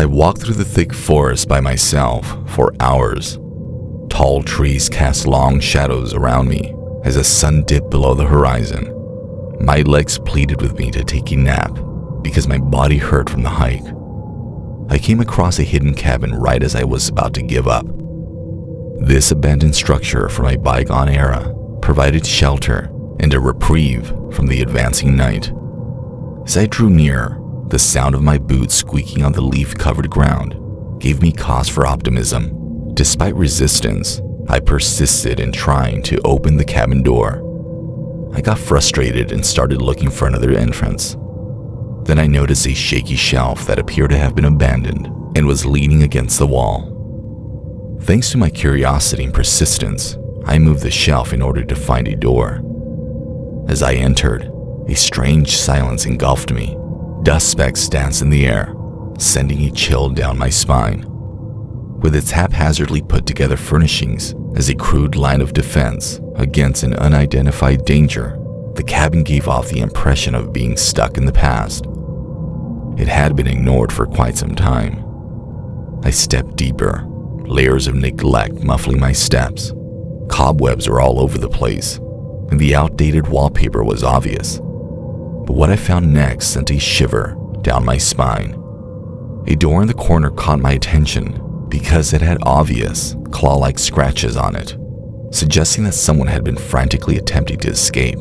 I walked through the thick forest by myself for hours. Tall trees cast long shadows around me as the sun dipped below the horizon. My legs pleaded with me to take a nap because my body hurt from the hike. I came across a hidden cabin right as I was about to give up. This abandoned structure from a bygone era provided shelter and a reprieve from the advancing night. As I drew near, the sound of my boots squeaking on the leaf-covered ground gave me cause for optimism. Despite resistance, I persisted in trying to open the cabin door. I got frustrated and started looking for another entrance. Then I noticed a shaky shelf that appeared to have been abandoned and was leaning against the wall. Thanks to my curiosity and persistence, I moved the shelf in order to find a door. As I entered, a strange silence engulfed me. Dust specks danced in the air, sending a chill down my spine. With its haphazardly put together furnishings as a crude line of defense against an unidentified danger, the cabin gave off the impression of being stuck in the past. It had been ignored for quite some time. I stepped deeper, layers of neglect muffling my steps. Cobwebs were all over the place, and the outdated wallpaper was obvious. But what I found next sent a shiver down my spine. A door in the corner caught my attention because it had obvious, claw-like scratches on it, suggesting that someone had been frantically attempting to escape.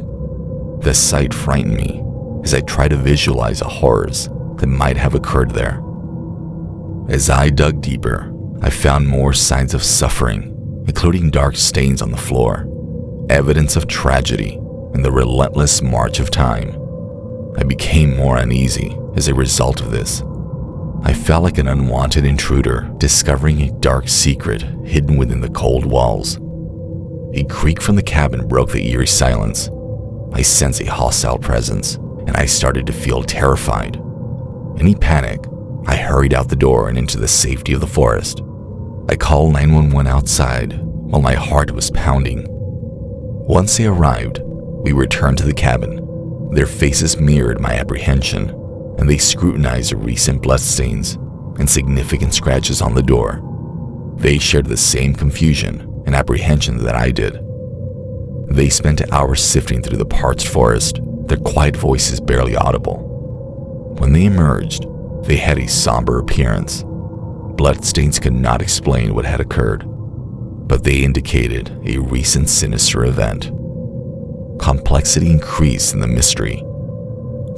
The sight frightened me as I tried to visualize the horrors that might have occurred there. As I dug deeper, I found more signs of suffering, including dark stains on the floor, evidence of tragedy and the relentless march of time. I became more uneasy as a result of this. I felt like an unwanted intruder discovering a dark secret hidden within the cold walls. A creak from the cabin broke the eerie silence. I sensed a hostile presence, and I started to feel terrified. In a panic, I hurried out the door and into the safety of the forest. I called 911 outside while my heart was pounding. Once they arrived, we returned to the cabin. Their faces mirrored my apprehension, and they scrutinized the recent bloodstains and significant scratches on the door. They shared the same confusion and apprehension that I did. They spent hours sifting through the parched forest, their quiet voices barely audible. When they emerged, they had a somber appearance. Bloodstains could not explain what had occurred, but they indicated a recent sinister event. Complexity increased in the mystery.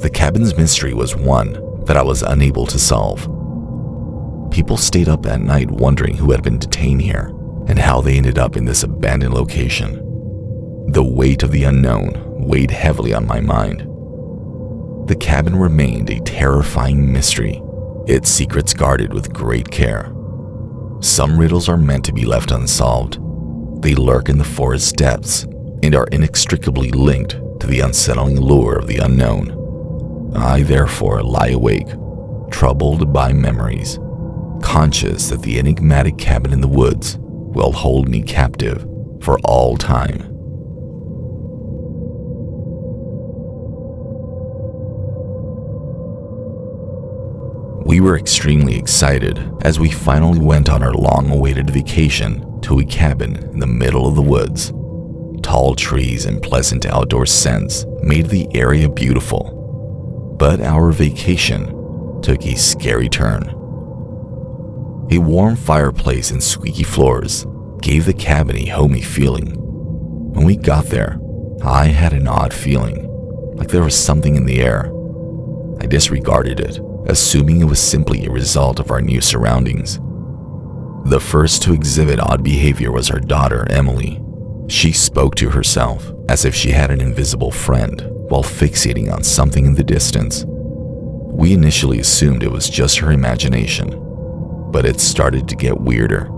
The cabin's mystery was one that I was unable to solve. People stayed up at night wondering who had been detained here and how they ended up in this abandoned location. The weight of the unknown weighed heavily on my mind. The cabin remained a terrifying mystery, its secrets guarded with great care. Some riddles are meant to be left unsolved. They lurk in the forest depths and are inextricably linked to the unsettling lure of the unknown. I therefore lie awake, troubled by memories, conscious that the enigmatic cabin in the woods will hold me captive for all time. We were extremely excited as we finally went on our long-awaited vacation to a cabin in the middle of the woods. Tall trees and pleasant outdoor scents made the area beautiful, but our vacation took a scary turn. A warm fireplace and squeaky floors gave the cabin a homey feeling. When we got there, I had an odd feeling, like there was something in the air. I disregarded it, assuming it was simply a result of our new surroundings. The first to exhibit odd behavior was our daughter, Emily. She spoke to herself as if she had an invisible friend while fixating on something in the distance. We initially assumed it was just her imagination, but it started to get weirder.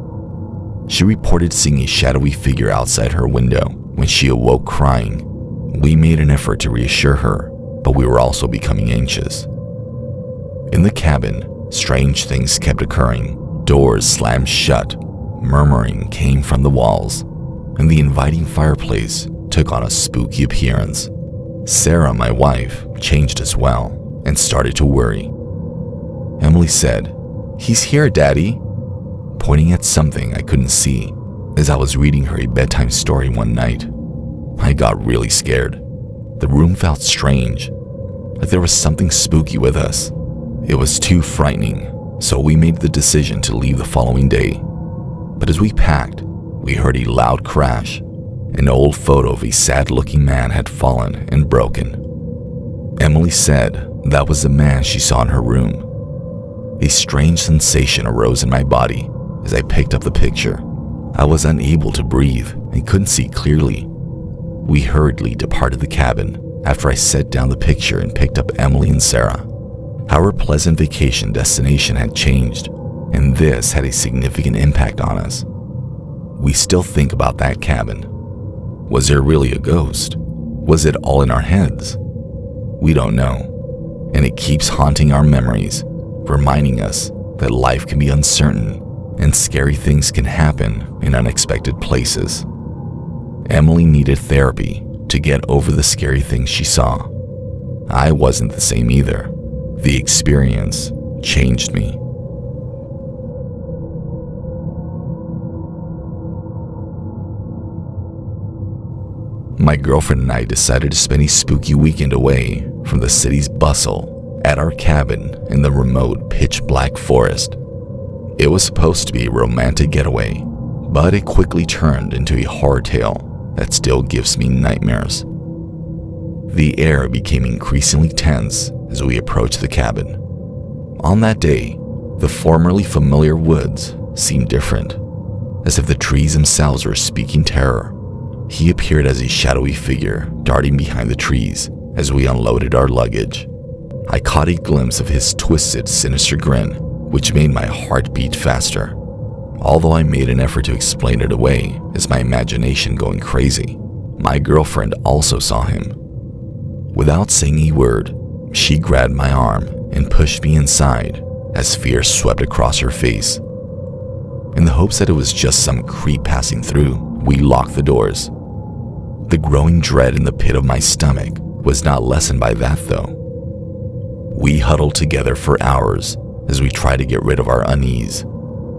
She reported seeing a shadowy figure outside her window when she awoke crying. We made an effort to reassure her, but we were also becoming anxious. In the cabin, strange things kept occurring. Doors slammed shut, murmuring came from the walls, and the inviting fireplace took on a spooky appearance. Sarah, my wife, changed as well and started to worry. Emily said, "He's here, Daddy," pointing at something I couldn't see as I was reading her a bedtime story one night. I got really scared. The room felt strange, like there was something spooky with us. It was too frightening, so we made the decision to leave the following day. But as we packed, we heard a loud crash. An old photo of a sad-looking man had fallen and broken. Emily said that was the man she saw in her room. A strange sensation arose in my body as I picked up the picture. I was unable to breathe and couldn't see clearly. We hurriedly departed the cabin after I set down the picture and picked up Emily and Sarah. Our pleasant vacation destination had changed, and this had a significant impact on us. We still think about that cabin. Was there really a ghost? Was it all in our heads? We don't know, and it keeps haunting our memories, reminding us that life can be uncertain and scary things can happen in unexpected places. Emily needed therapy to get over the scary things she saw. I wasn't the same either. The experience changed me. My girlfriend and I decided to spend a spooky weekend away from the city's bustle at our cabin in the remote, pitch-black forest. It was supposed to be a romantic getaway, but it quickly turned into a horror tale that still gives me nightmares. The air became increasingly tense as we approached the cabin. On that day, the formerly familiar woods seemed different, as if the trees themselves were speaking terror. He appeared as a shadowy figure darting behind the trees as we unloaded our luggage. I caught a glimpse of his twisted, sinister grin, which made my heart beat faster. Although I made an effort to explain it away as my imagination going crazy, my girlfriend also saw him. Without saying a word, she grabbed my arm and pushed me inside as fear swept across her face. In the hopes that it was just some creep passing through, we locked the doors. The growing dread in the pit of my stomach was not lessened by that, though. We huddled together for hours as we tried to get rid of our unease.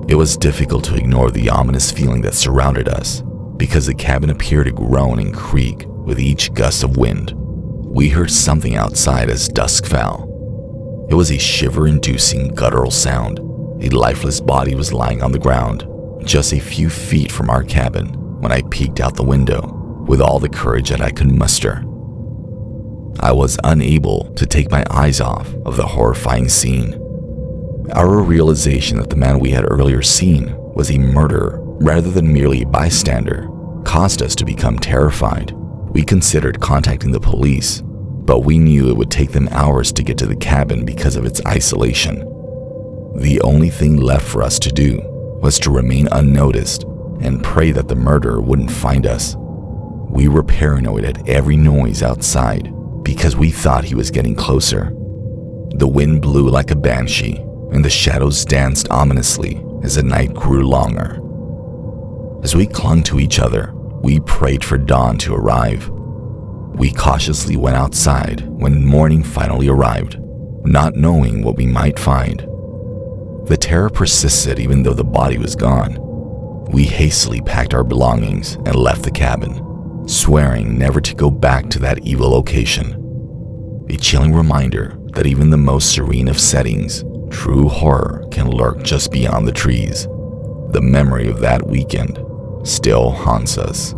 It was difficult to ignore the ominous feeling that surrounded us because the cabin appeared to groan and creak with each gust of wind. We heard something outside as dusk fell. It was a shiver-inducing guttural sound. A lifeless body was lying on the ground, just a few feet from our cabin when I peeked out the window with all the courage that I could muster. I was unable to take my eyes off of the horrifying scene. Our realization that the man we had earlier seen was a murderer rather than merely a bystander caused us to become terrified. We considered contacting the police, but we knew it would take them hours to get to the cabin because of its isolation. The only thing left for us to do was to remain unnoticed and pray that the murderer wouldn't find us. We were paranoid at every noise outside because we thought he was getting closer. The wind blew like a banshee, and the shadows danced ominously as the night grew longer. As we clung to each other, we prayed for dawn to arrive. We cautiously went outside when morning finally arrived, not knowing what we might find. The terror persisted even though the body was gone. We hastily packed our belongings and left the cabin, swearing never to go back to that evil location. A chilling reminder that even the most serene of settings, true horror can lurk just beyond the trees. The memory of that weekend still haunts us.